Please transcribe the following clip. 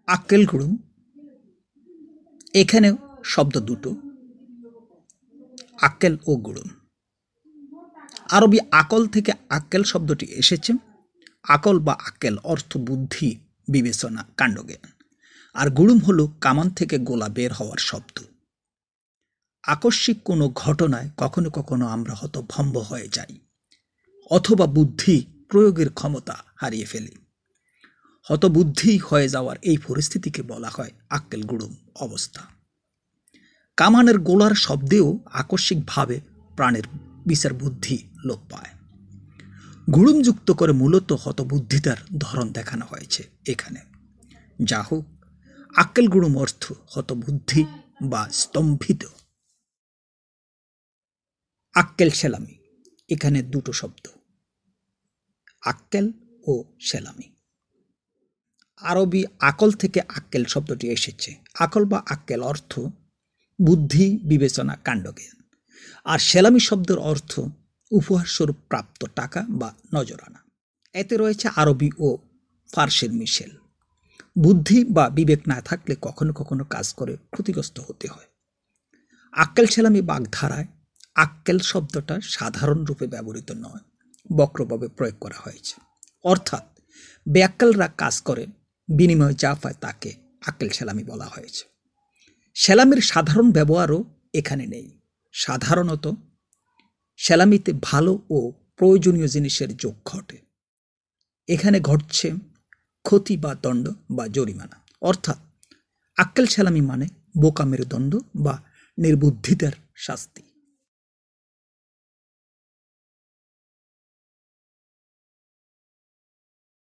আক্কেল গুড়ুম, এখানে শব্দ দুটো, আক্কেল ও গুড়ুম। আরবি আকল থেকে আক্কেল শব্দটি এসেছে। আকল বা আক্কেল অর্থ বুদ্ধি, বিবেচনা, কাণ্ডজ্ঞান। আর গুড়ুম হলো কামান থেকে গোলা বের হওয়ার শব্দ। আকস্মিক কোনো ঘটনায় কখনো কখনো আমরা হতভম্ব হয়ে যাই অথবা বুদ্ধি প্রয়োগের ক্ষমতা হারিয়ে ফেলি। হতবুদ্ধি হয়ে যাওয়ার এই পরিস্থিতিকে বলা হয় আক্কেল গুড়ুম অবস্থা। কামানের গোলার শব্দেও আকস্মিকভাবে প্রাণের বিচার বুদ্ধি লোপ পায়। গুড়ুম যুক্ত করে মূলত হতবুদ্ধিতার ধরন দেখানো হয়েছে এখানে। যা হোক, আক্কেল গুড়ুম অর্থ হতবুদ্ধি বা স্তম্ভিত। আক্কেল সেলামি, এখানে দুটো শব্দ, আক্কেল ও সেলামি। আরবি আকল থেকে আক্কেল শব্দটি এসেছে। আকল বা আক্কেল অর্থ বুদ্ধি, বিবেচনা, কাণ্ডজ্ঞান। আর সেলামি শব্দের অর্থ উপহারস্বরূপ প্রাপ্ত টাকা বা নজরানা। এতে রয়েছে আরবি ও ফার্সির মিশেল। বুদ্ধি বা বিবেক না থাকলে কখনো কখনো কাজ করে ক্ষতিগ্রস্ত হতে হয়। আক্কেল সেলামি বাগধারায় আক্কেল শব্দটা সাধারণ রূপে ব্যবহৃত নয়, বক্রভাবে প্রয়োগ করা হয়েছে। অর্থাৎ বেআক্কেলরা কাজ করে, বিনিময়ে যা পায় তাকে আক্কেল সেলামি বলা হয়েছে। সেলামির সাধারণ ব্যবহারও এখানে নেই। সাধারণত সেলামিতে ভালো ও প্রয়োজনীয় জিনিসের যোগ ঘটে। এখানে ঘটছে ক্ষতি বা দণ্ড বা জরিমানা। অর্থাৎ আক্কেল সেলামি মানে বোকামের দণ্ড বা নির্বুদ্ধিতার শাস্তি।